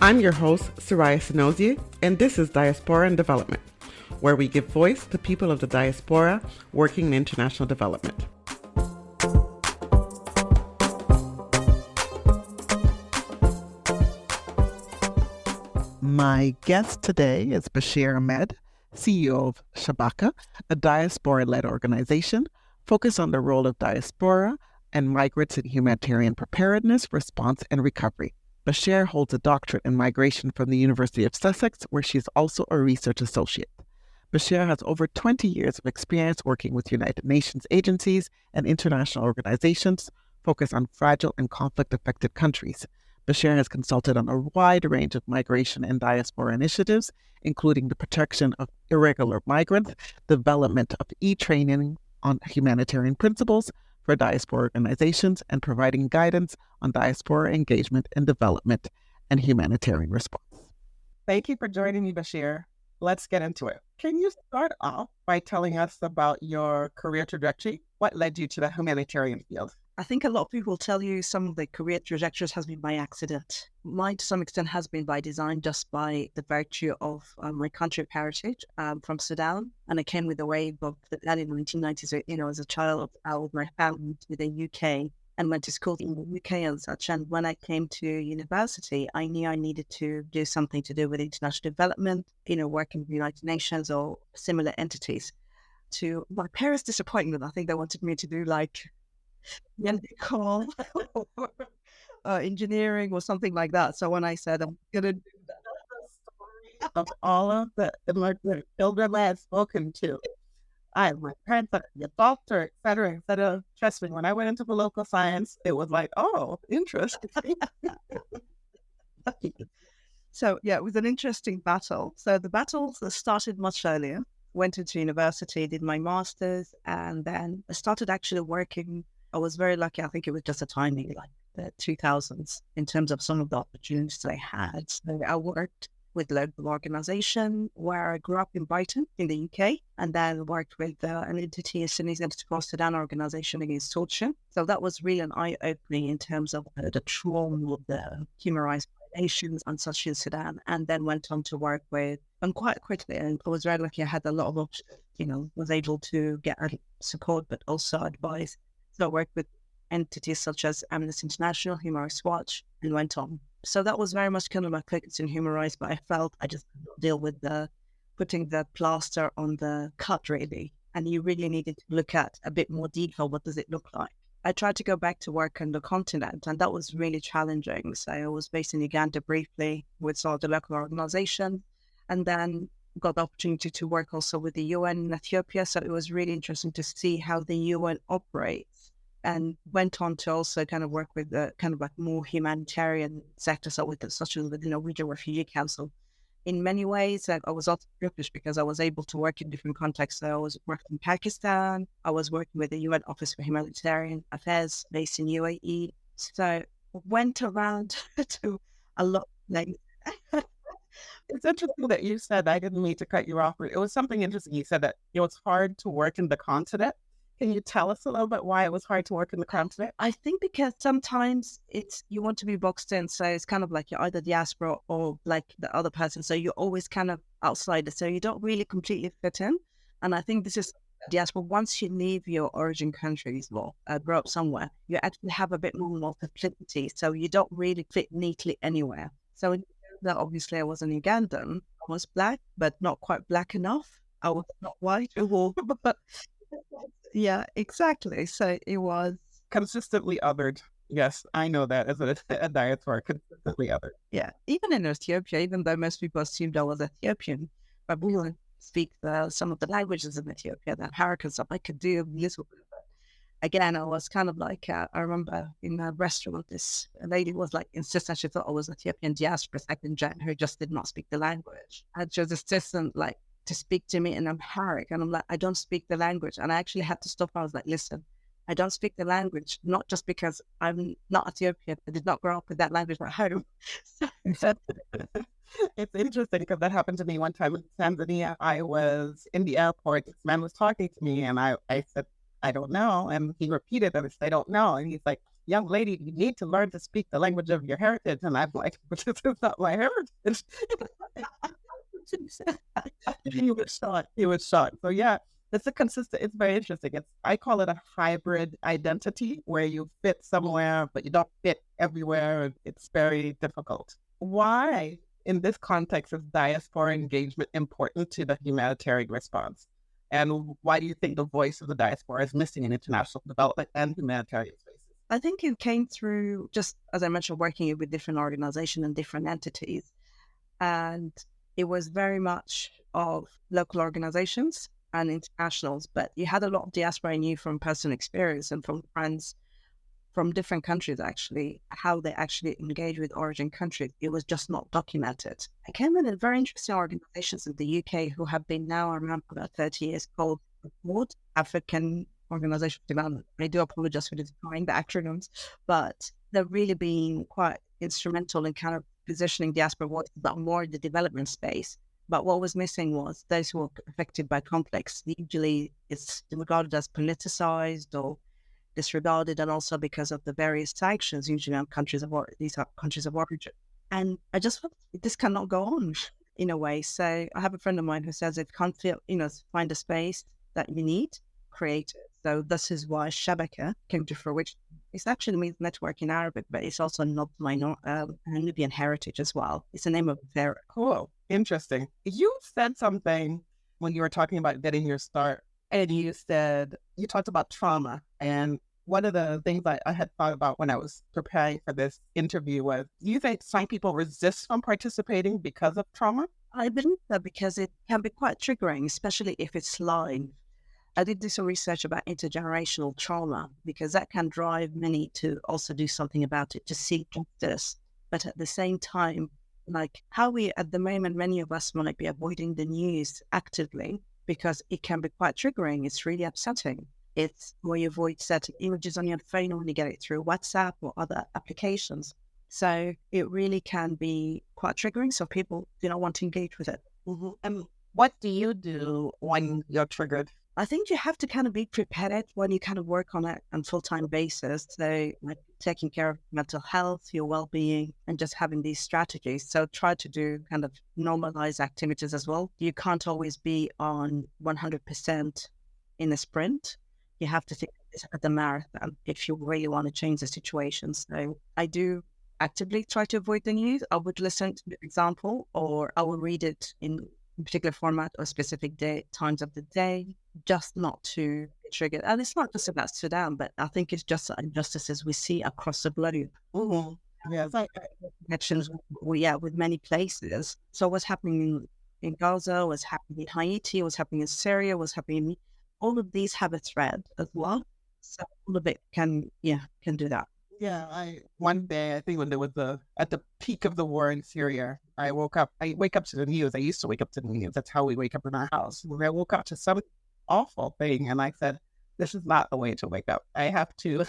I'm your host, Soraya Sinozie, and this is Diaspora and Development, where we give voice to people of the diaspora working in international development. My guest today is Bashair Ahmed, CEO of Shabaka, a diaspora-led organization focused on the role of diaspora and migrants in humanitarian preparedness, response, and recovery. Bashair holds a doctorate in migration from the University of Sussex, where she is also a research associate. Bashair has over 20 years of experience working with United Nations agencies and international organizations focused on fragile and conflict-affected countries. Bashair has consulted on a wide range of migration and diaspora initiatives, including the protection of irregular migrants, development of e-training on humanitarian principles for diaspora organizations, and providing guidance on diaspora engagement and development and humanitarian response. Thank you for joining me, Bashair. Let's get into it. Can you start off by telling us about your career trajectory? What led you to the humanitarian field? I think a lot of people will tell you some of the career trajectories has been by accident. Mine, to some extent, has been by design, just by the virtue of my country of heritage from Sudan. And I came with a wave of that in the 1990s, as a child out of my family to the UK and went to school in the UK and such. And when I came to university, I knew I needed to do something to do with international development, working with the United Nations or similar entities. To my parents' disappointment, I think they wanted me to do medical engineering or something like that. So when I said I'm gonna do that, of all of the children I had spoken to, my parents are a doctor, et cetera. Trust me, when I went into political science, it was like, oh, interesting. So yeah, it was an interesting battle. So the battle started much earlier. Went into university, did my master's, and then I started actually working. I was very lucky. I think it was just a timing, like the 2000s, in terms of some of the opportunities I had. So I worked with local organization where I grew up in Brighton, in the UK, and then worked with an entity, a Sunnis Across Sudan organization against torture. So that was really an eye-opening in terms of the trauma of the human rights violations and such in Sudan, and then went on to work with, and quite quickly, and I was very lucky, I had a lot of, was able to get support, but also advice. So I worked with entities such as Amnesty International, Human Rights Watch, and went on. So that was very much kind of my focus in human rights, but I felt I just couldn't deal with putting the plaster on the cut, really. And you really needed to look at a bit more detail. What does it look like? I tried to go back to work on the continent, and that was really challenging. So I was based in Uganda briefly with some of the local organizations, and then got the opportunity to work also with the UN in Ethiopia. So it was really interesting to see how the UN operates, and went on to also kind of work with the kind of like more humanitarian sector, so such as the Norwegian Refugee Council. In many ways, I was also privileged because I was able to work in different contexts. So I was working in Pakistan, I was working with the UN Office for Humanitarian Affairs based in UAE. So I went around to a lot of things. It's interesting that you said, I didn't mean to cut you off. It was something interesting. You said that it's hard to work in the continent. Can you tell us a little bit why it was hard to work in the continent? I think because sometimes you want to be boxed in. So it's kind of like you're either diaspora or like the other person. So you're always kind of outsider. So you don't really completely fit in. And I think this is diaspora. Once you leave your origin countries or grow up somewhere, you actually have a bit more multiplicity. So you don't really fit neatly anywhere. So that obviously I was an Ugandan. I was black, but not quite black enough. I was not white but yeah, exactly. So it was consistently othered. Yes, I know that as a diaspora, consistently othered. Yeah, even in Ethiopia, even though most people assumed I was Ethiopian, but we don't speak some of the languages in Ethiopia, the Amharic and stuff. I could do a little bit of it. Again, I was kind of like, I remember in a restaurant, this lady was like insistent. She thought I was Ethiopian diaspora second gen who just did not speak the language. And she was insistent, like, to speak to me in Amharic. And I'm like, I don't speak the language. And I actually had to stop. I was like, listen, I don't speak the language, not just because I'm not Ethiopian. I did not grow up with that language at home. It's interesting because that happened to me one time in Tanzania. I was in the airport. This man was talking to me and I said, I don't know. And he repeated it. I said, I don't know. And he's like, young lady, you need to learn to speak the language of your heritage. And I'm like, but this is not my heritage. He was shocked. He was shocked. So yeah, it's very interesting. I call it a hybrid identity where you fit somewhere, but you don't fit everywhere. It's very difficult. Why, in this context, is diaspora engagement important to the humanitarian response? And why do you think the voice of the diaspora is missing in international development and humanitarian spaces? I think it came through, just as I mentioned, working with different organizations and different entities. And it was very much of local organizations and internationals, but you had a lot of diaspora I knew from personal experience and from friends from different countries, actually, how they actually engage with origin countries. It was just not documented. I came in a very interesting organizations in the UK who have been now around for about 30 years called African Organization for Development. I do apologize for destroying the acronyms, but they're really being quite instrumental in kind of positioning diaspora voices, but more in the development space. But what was missing was those who were affected by conflicts. Usually it's regarded as politicized or disregarded, and also because of the various sanctions, usually on these are countries of origin. And I just felt this cannot go on in a way. So I have a friend of mine who says if you can't find a space that you need, create it. So this is why Shabaka came to fruition. It actually means network in Arabic, but it's also not Nubian heritage as well. It's the name of a pharaoh. Cool. Interesting. You said something when you were talking about getting your start, and you talked about trauma. And one of the things I had thought about when I was preparing for this interview was, do you think some people resist from participating because of trauma? I believe that because it can be quite triggering, especially if it's live. I did do some research about intergenerational trauma because that can drive many to also do something about it, to seek justice. But at the same time, like how we, at the moment, many of us might be avoiding the news actively because it can be quite triggering. It's really upsetting. It's where you avoid certain images on your phone when you get it through WhatsApp or other applications. So it really can be quite triggering. So people do not want to engage with it. Mm-hmm. And what do you do when you're triggered? I think you have to kind of be prepared when you kind of work on it on full-time basis. So like taking care of mental health, your well-being, and just having these strategies. So try to do kind of normalize activities as well. You can't always be on 100% in a sprint. You have to take this at the marathon if you really want to change the situation. So I do actively try to avoid the news. I would listen to the example, or I will read it in a particular format or specific times of the day, just not to be triggered. And it's not just about Sudan, but I think it's just injustices we see across the globe. Mm-hmm. Yeah, connections with many places. So what's happening in Gaza, what's happening in Haiti, what's happening in Syria, what's happening in all of these have a thread as well. So all of it can do that. Yeah, one day, I think when there was at the peak of the war in Syria, I wake up to the news. I used to wake up to the news. That's how we wake up in our house. When I woke up to some awful thing, and I said, this is not the way to wake up. I have to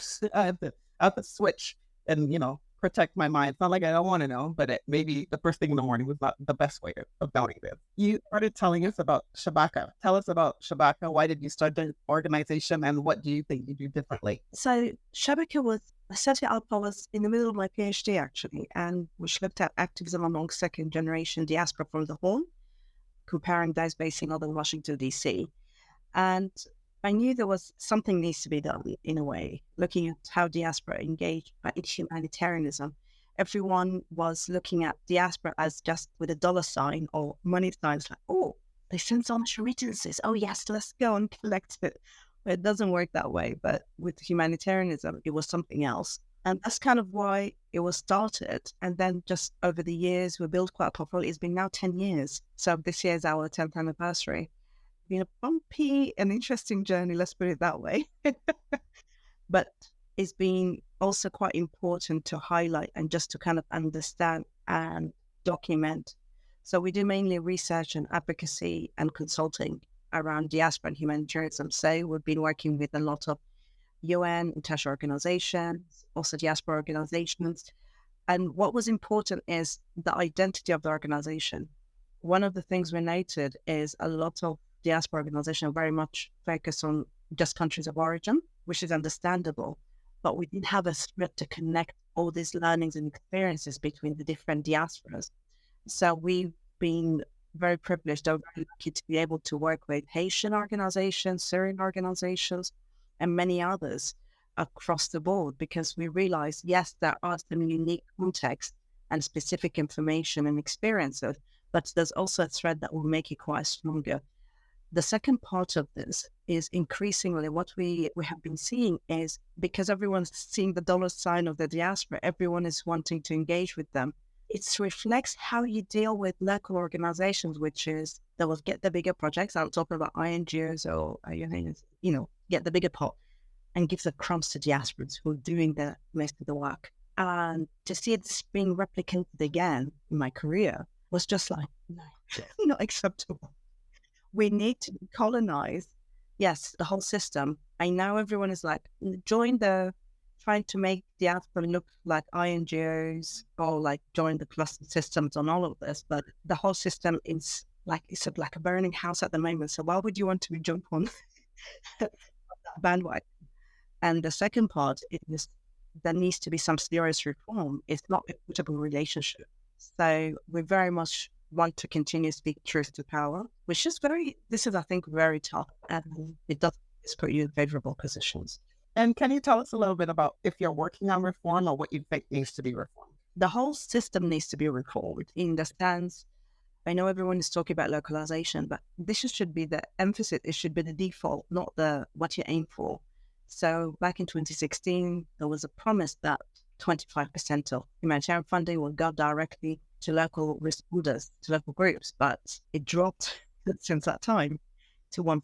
switch and, protect my mind. It's not like I don't want to know, but maybe the first thing in the morning was not the best way of knowing this. You started telling us about Shabaka. Tell us about Shabaka. Why did you start the organization, and what do you think you do differently? So Shabaka I set it up, I was in the middle of my PhD actually, and which looked at activism among second generation diaspora from the Horn, comparing those based in Northern Washington, DC. And I knew there was something needs to be done in a way, looking at how diaspora engaged in humanitarianism. Everyone was looking at diaspora as just with a dollar sign or money signs, like, oh, they send so much remittances. Oh yes, let's go and collect it. It doesn't work that way, but with humanitarianism, it was something else. And that's kind of why it was started. And then just over the years, we built quite a portfolio. It's been now 10 years. So this year is our 10th anniversary. It's been a bumpy and interesting journey, let's put it that way. But it's been also quite important to highlight and just to kind of understand and document. So we do mainly research and advocacy and consulting around diaspora and humanitarianism. So we've been working with a lot of UN, international organizations, also diaspora organizations. And what was important is the identity of the organization. One of the things we noted is a lot of diaspora organizations very much focus on just countries of origin, which is understandable. but we didn't have a thread to connect all these learnings and experiences between the different diasporas. So we've been very privileged or very lucky to be able to work with Haitian organizations, Syrian organizations, and many others across the board, because we realize, yes, there are some unique contexts and specific information and experiences, but there's also a thread that will make it quite stronger. The second part of this is increasingly what we have been seeing is, because everyone's seeing the dollar sign of the diaspora, everyone is wanting to engage with them. It reflects how you deal with local organizations, which is they will get the bigger projects. I'm talking about INGOs or, get the bigger pot and give the crumbs to diasporans who are doing the most of the work. And to see it being replicated again in my career was just like, no, not acceptable. We need to colonize, yes, the whole system. I know everyone is like, trying to make diaspora look like INGOs or like join the cluster systems on all of this, but the whole system is like, it's like a burning house at the moment. So why would you want to jump on that bandwagon? And the second part is there needs to be some serious reform. It's not an equitable relationship. So we very much want to continue to speak truth to power, which is I think, very tough. And it does put you in favorable positions. And can you tell us a little bit about if you're working on reform or what you think needs to be reformed? The whole system needs to be reformed in the sense, I know everyone is talking about localization, but this should be the emphasis. It should be the default, not what you aim for. So back in 2016, there was a promise that 25% of humanitarian funding will go directly to local responders, to local groups, but it dropped since that time to 1%.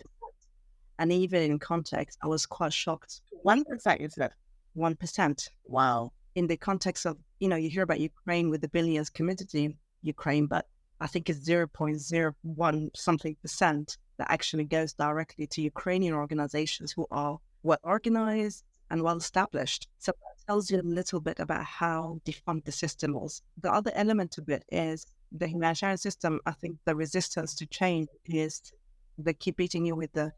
And even in context, I was quite shocked. 1%, you said? 1%. Wow. In the context of, you hear about Ukraine with the billions committed to Ukraine, but I think it's 0.01 something percent that actually goes directly to Ukrainian organizations who are well organized and well established. So that tells you a little bit about how defunct the system is. The other element of it is the humanitarian system. I think the resistance to change is they keep beating you with the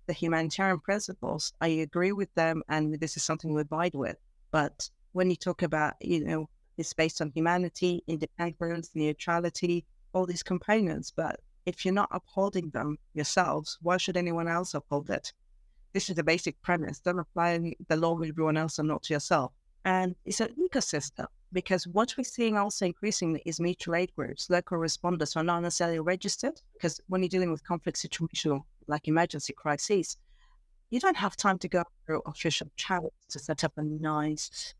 humanitarian principles. I agree with them, and this is something we abide with. But when you talk about, it's based on humanity, independence, neutrality, all these components. But if you're not upholding them yourselves, why should anyone else uphold it? This is the basic premise. Don't apply the law to everyone else and not to yourself. And it's an ecosystem, because what we're seeing also increasingly is mutual aid groups, local responders who are not necessarily registered, because when you're dealing with conflict situations like emergency crises, you don't have time to go through official channels to set up a nice,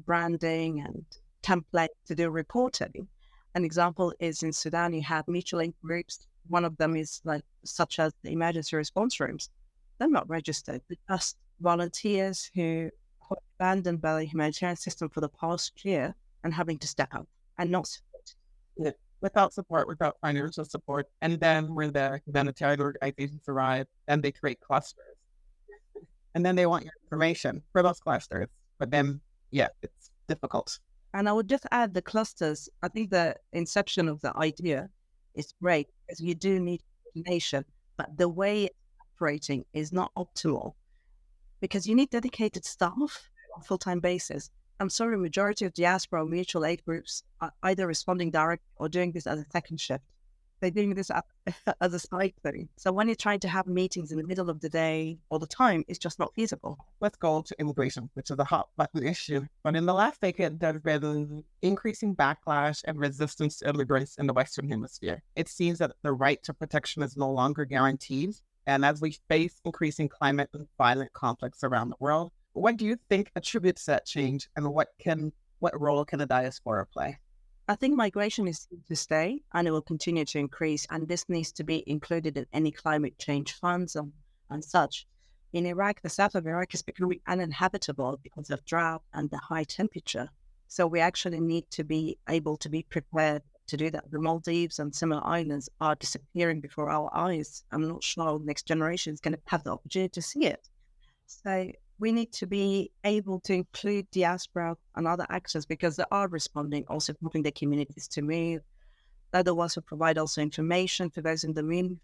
branding and template to do reporting. An example is in Sudan, you have mutual aid groups. One of them is such as the emergency response rooms. They're not registered. They're just volunteers who are abandoned by the humanitarian system for the past year and having to step up and not support. Yeah. Without support, without financial support. And then when the humanitarian organizations arrive, then they create clusters. And then they want your information for those clusters. But then, it's difficult. And I would just add the clusters. I think the inception of the idea is great, because you do need coordination, but the way it's operating is not optimal, because you need dedicated staff on a full-time basis. I'm sorry, majority of diaspora mutual aid groups are either responding direct or doing this as a second shift. They're doing this as a side thing. So when you're trying to have meetings in the middle of the day all the time, it's just not feasible. Let's go to immigration, which is a hot button issue. But in the last decade, there's been increasing backlash and resistance to immigrants in the Western Hemisphere. It seems that the right to protection is no longer guaranteed. And as we face increasing climate and violent conflicts around the world, what do you think attributes that change, and what role can the diaspora play? I think migration is here to stay, and it will continue to increase, and this needs to be included in any climate change funds and such. In Iraq, the south of Iraq is becoming uninhabitable because of drought and the high temperature. So we actually need to be able to be prepared to do that. The Maldives and similar islands are disappearing before our eyes. I'm not sure the next generation is going to have the opportunity to see it. So we need to be able to include diaspora and other actors, because they are responding, also helping the communities to move. They're the ones who provide also information for those in the move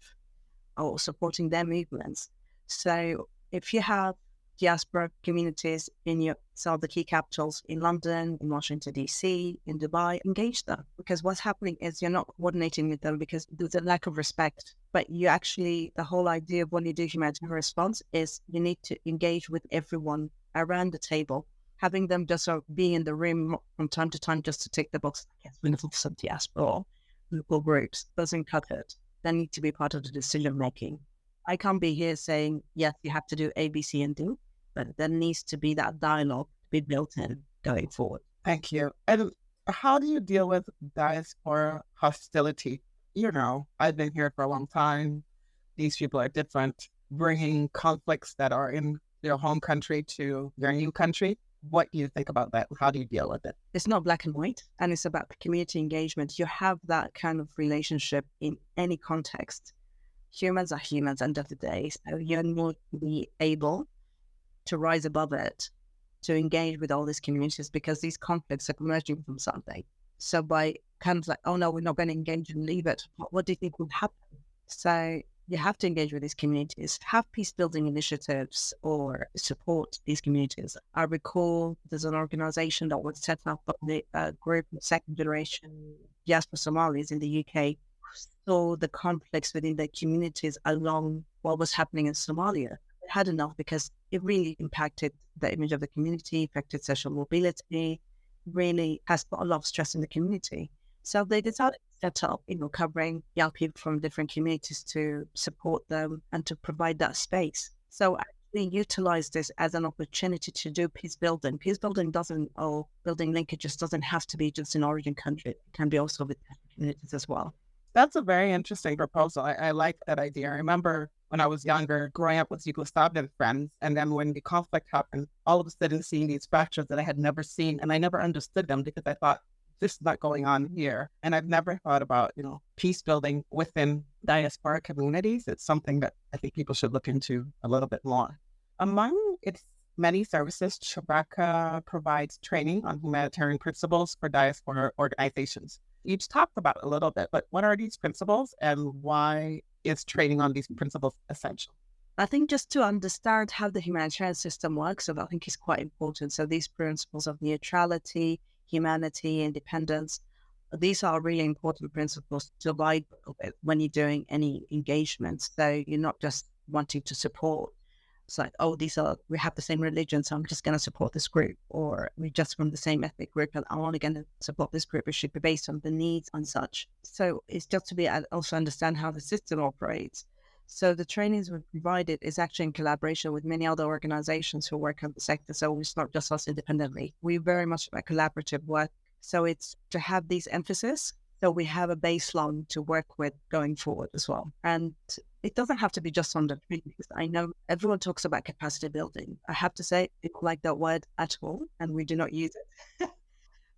or supporting their movements. So if you have diaspora communities in some of the key capitals in London, in Washington, D.C., in Dubai, engage them. Because what's happening is you're not coordinating with them because there's a lack of respect. But you actually, the whole idea of when you do humanitarian response is you need to engage with everyone around the table. Having them just sort of be in the room from time to time just to tick the box, yes, we need some diaspora, local groups, doesn't cut it. They need to be part of the decision making. I can't be here saying, yes, you have to do A, B, C, and D, but there needs to be that dialogue to be built in going forward. Thank you. And how do you deal with diaspora hostility? You know, I've been here for a long time. These people are different, bringing conflicts that are in their home country to their new country. What do you think about that? How do you deal with it? It's not black and white, and it's about community engagement. You have that kind of relationship in any context. Humans are humans end of the day, so you need to be able to rise above it, to engage with all these communities because these conflicts are emerging from something. So by kind of like, oh no, we're not going to engage and leave it, what do you think would happen? So you have to engage with these communities, have peace building initiatives or support these communities. I recall there's an organization that was set up by a group of second generation diaspora Somalis in the UK, saw the conflicts within the communities along what was happening in Somalia. It had enough because it really impacted the image of the community, affected social mobility, really has put a lot of stress in the community. So they decided to set up, covering young people from different communities to support them and to provide that space. So actually utilize this as an opportunity to do peace building. Peace building or building linkages doesn't have to be just in origin country. It can be also with communities as well. That's a very interesting proposal. I like that idea. I remember when I was younger, growing up with Yugoslavian friends, and then when the conflict happened, all of a sudden seeing these fractures that I had never seen, and I never understood them because I thought, this is not going on here. And I've never thought about, peace building within diaspora communities. It's something that I think people should look into a little bit more. Among its many services, Shabaka provides training on humanitarian principles for diaspora organizations. You've talked about it a little bit, but what are these principles and why is training on these principles essential? I think just to understand how the humanitarian system works, so I think is quite important. So these principles of neutrality, humanity, independence, these are really important principles to abide with when you're doing any engagement. So you're not just wanting to support. It's like, oh, we have the same religion, so I'm just going to support this group, or we're just from the same ethnic group and I'm only going to support this group. It should be based on the needs and such. So it's just to be also understand how the system operates. So the trainings we've provided is actually in collaboration with many other organizations who work in the sector. So it's not just us independently. We're very much about collaborative work. So it's to have these emphasis. So we have a baseline to work with going forward as well. And it doesn't have to be just on the trainings. I know everyone talks about capacity building. I have to say, I don't like that word at all, and we do not use it.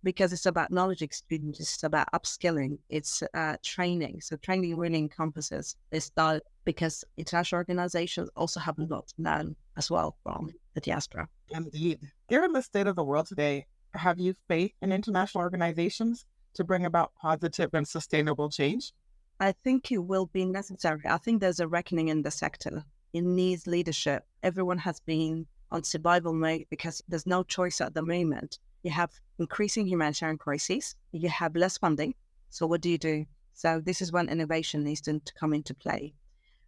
Because it's about knowledge exchange, it's about upskilling, it's training. So training really encompasses this style because international organizations also have a lot to learn as well from the diaspora. Indeed. Given the state of the world today, have you faith in international organizations to bring about positive and sustainable change? I think it will be necessary. I think there's a reckoning in the sector. It needs leadership. Everyone has been on survival mode because there's no choice at the moment. You have increasing humanitarian crises. You have less funding. So what do? So this is when innovation needs to come into play.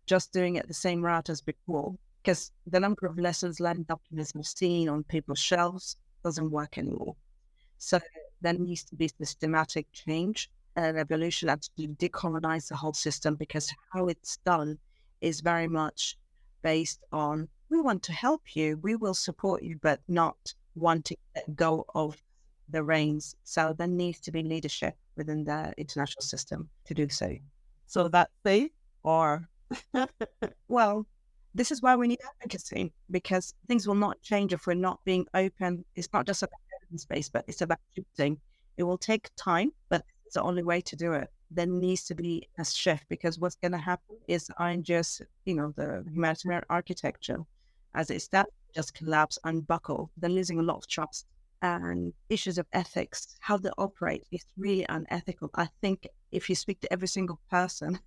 Just doing it the same route as before, because the number of lessons learned documents we've seen on people's shelves doesn't work anymore. So there needs to be systematic change and evolution and to decolonize the whole system, because how it's done is very much based on, we want to help you, we will support you, but not wanting to let go of the reins. So there needs to be leadership within the international system to do so. So that's safe or? Well, this is why we need advocacy, because things will not change if we're not being open. It's not just about space, but it's about shifting. It will take time, but it's the only way to do it. There needs to be a shift, because what's going to happen is the humanitarian architecture as it stands just collapse and buckle. They're losing a lot of trust, and issues of ethics, how they operate is really unethical. I think if you speak to every single person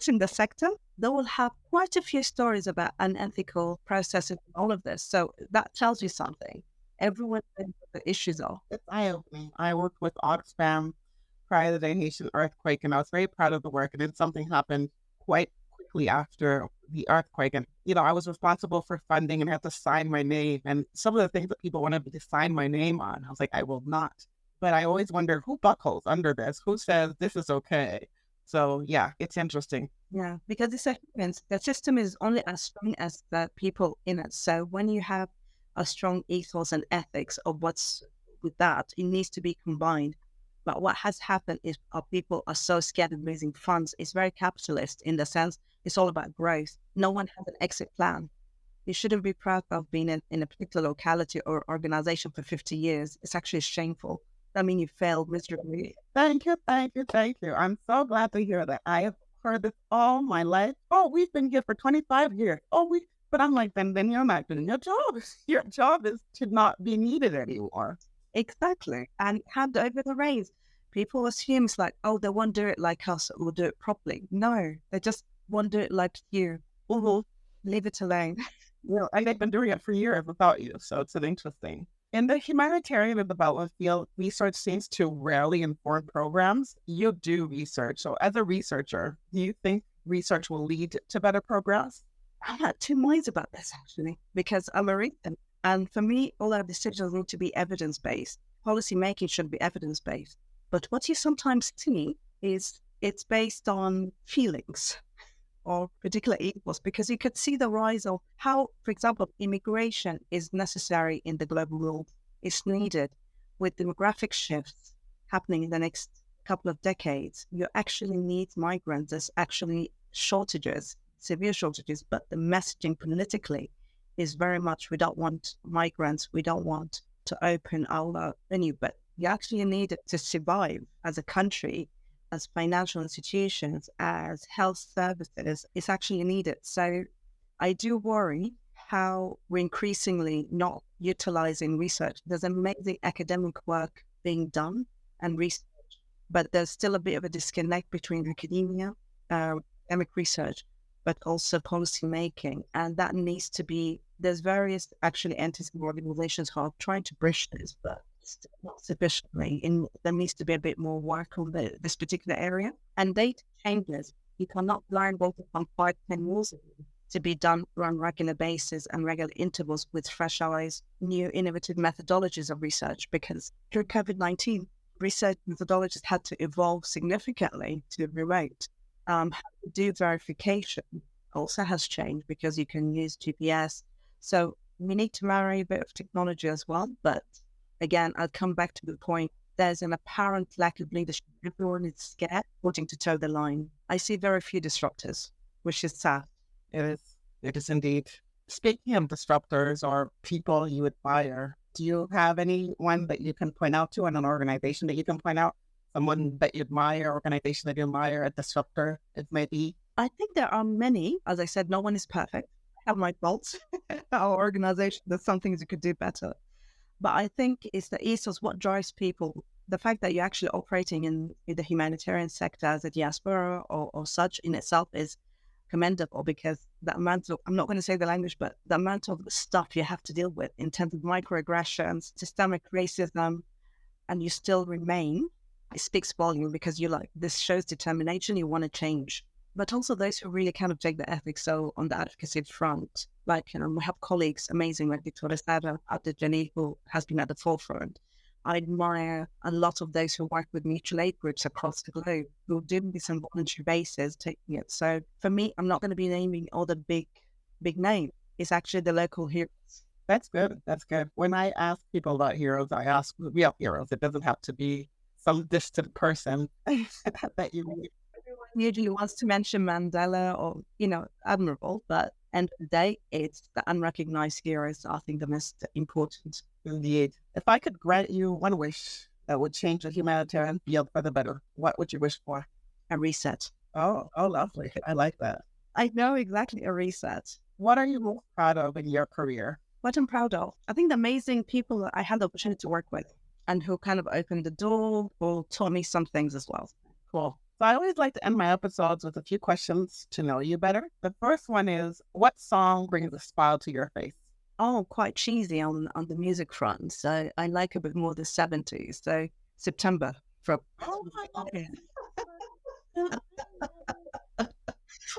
in the sector, they will have quite a few stories about unethical processes and all of this. So that tells you something. Everyone knows what the issues are. It's eye-opening. I worked with Oxfam prior to the Haitian earthquake, and I was very proud of the work. And then something happened quite quickly after the earthquake. And, I was responsible for funding and had to sign my name. And some of the things that people wanted me to sign my name on, I was like, I will not. But I always wonder who buckles under this, who says this is okay. So yeah, it's interesting. Yeah, because it's a humans. The system is only as strong as the people in it. So when you have a strong ethos and ethics of what's with that, it needs to be combined. But what has happened is our people are so scared of losing funds. It's very capitalist in the sense it's all about growth. No one has an exit plan. You shouldn't be proud of being in a particular locality or organization for 50 years. It's actually shameful. I mean, you failed miserably. Thank you, thank you, thank you. I'm so glad to hear that. I have heard this all my life. Oh, we've been here for 25 years. But I'm like, then you're not doing your job. Your job is to not be needed anymore. Exactly. And hand over the reins. People assume it's like, oh, they won't do it like us, we'll do it properly. No, they just won't do it like you. Leave it alone. And they've been doing it for years without you. So it's an interesting. In the humanitarian and development field, research seems to rarely inform programs. You do research. So as a researcher, do you think research will lead to better progress? I'm at two minds about this, actually, because I'm a reader. And for me, all our decisions need to be evidence-based. Policy making should be evidence-based. But what you sometimes see is it's based on feelings or particular ethos, because you could see the rise of how, for example, immigration is necessary in the global world. It's needed. With demographic shifts happening in the next couple of decades, you actually need migrants. There's actually shortages, severe shortages, but the messaging politically is very much, we don't want migrants, we don't want to open our venue, but you actually need it to survive as a country, as financial institutions, as health services. It's actually needed. So I do worry how we're increasingly not utilizing research. There's amazing academic work being done and research, but there's still a bit of a disconnect between academia, academic research, but also policy making. And that needs to be, there's various actually entities and organizations who are trying to bridge this, but still not sufficiently. There needs to be a bit more work on this particular area. And data changes. You cannot learn data from 5-10 years ago to be done on regular basis and regular intervals with fresh eyes, new innovative methodologies of research, because through COVID-19, research methodologies had to evolve significantly to remote. How to do verification also has changed because you can use GPS. So we need to marry a bit of technology as well. But again, I'll come back to the point. There's an apparent lack of leadership. Everyone is scared, wanting to toe the line. I see very few disruptors, which is sad. It is indeed. Speaking of disruptors or people you admire, do you have anyone that you can point out to, and an organization that you can point out? Someone that you admire, organization that you admire, a disruptor, it may be? I think there are many. As I said, no one is perfect. I have my faults. Our organization, there's some things you could do better. But I think it's the ethos, what drives people. The fact that you're actually operating in the humanitarian sector as a diaspora or such in itself is commendable, because the amount of, I'm not going to say the language, but the amount of stuff you have to deal with in terms of microaggressions, systemic racism, and you still remain, it speaks volume, because you're like, this shows determination, you want to change. But also those who really kind of take the ethics, so on the advocacy front, like, we have colleagues, amazing, like Victoria Sada at the Jenny, who has been at the forefront. I admire a lot of those who work with mutual aid groups across the globe, who do this on a voluntary basis, taking it. So for me, I'm not going to be naming all the big name. It's actually the local heroes. That's good. That's good. When I ask people about heroes, I ask real heroes. It doesn't have to be some distant person that you meet. Everyone usually wants to mention Mandela or, admirable, but end of the day, it's the unrecognized heroes that I think the most important. Indeed. If I could grant you one wish that would change the humanitarian field for the better, what would you wish for? A reset. Oh, lovely. I like that. I know, exactly, a reset. What are you most proud of in your career? What I'm proud of? I think the amazing people that I had the opportunity to work with and who kind of opened the door or taught me some things as well. Cool. So I always like to end my episodes with a few questions to know you better. The first one is, what song brings a smile to your face? Oh, quite cheesy on the music front. So I like a bit more the 70s. So September from. Oh my God.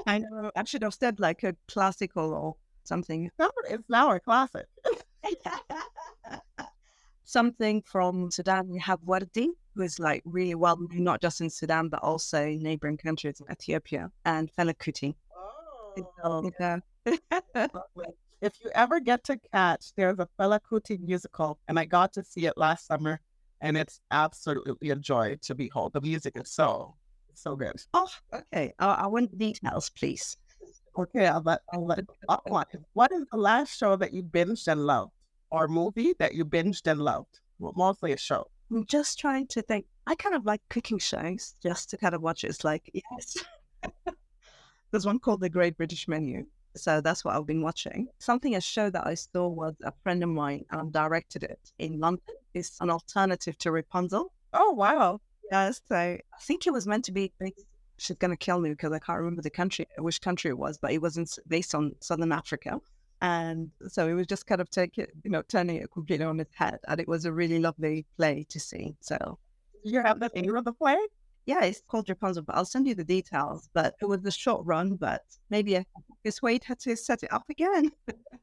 I know. I should have said like a classical or something. It's now a classic. Something from Sudan. We have Wardi, who is like really well known, not just in Sudan, but also in neighboring countries, Ethiopia, and Fela Kuti. Oh, Yeah. lovely. If you ever get to catch, there's a Fela Kuti musical, and I got to see it last summer, and it's absolutely a joy to behold. The music is so good. Oh, okay. I want details, please. Okay, what is the last show that you binged and loved, or movie that you binged and loved? Well, mostly a show. I'm just trying to think. I kind of like cooking shows just to kind of watch it. It's like, yes. There's one called The Great British Menu. So that's what I've been watching. A show that I saw was a friend of mine directed it in London. It's an alternative to Rapunzel. Oh, wow. Yeah, so I think it was meant to be, she's going to kill me because I can't remember which country it was, but it was based on Southern Africa. And so it was just kind of turning it completely on its head. And it was a really lovely play to see. So. Did you have the name of the play? Yeah, it's called Rapunzel, but I'll send you the details. But it was a short run, but maybe I can persuade her to set it up again.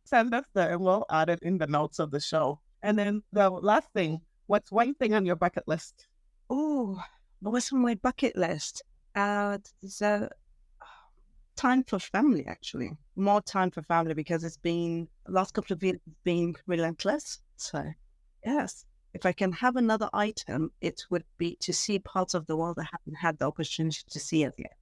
Send us there and we'll add it in the notes of the show. And then the last thing, what's one thing on your bucket list? Oh, what's on my bucket list? So time for family, actually. More time for family because it's been, the last couple of years, it's been relentless. So, yes. If I can have another item, it would be to see parts of the world I haven't had the opportunity to see as yet.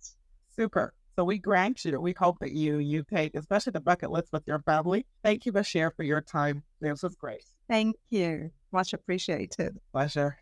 Super. So we grant you, we hope that you take, especially the bucket list with your family. Thank you, Bashair, for your time. This was great. Thank you. Much appreciated. Pleasure.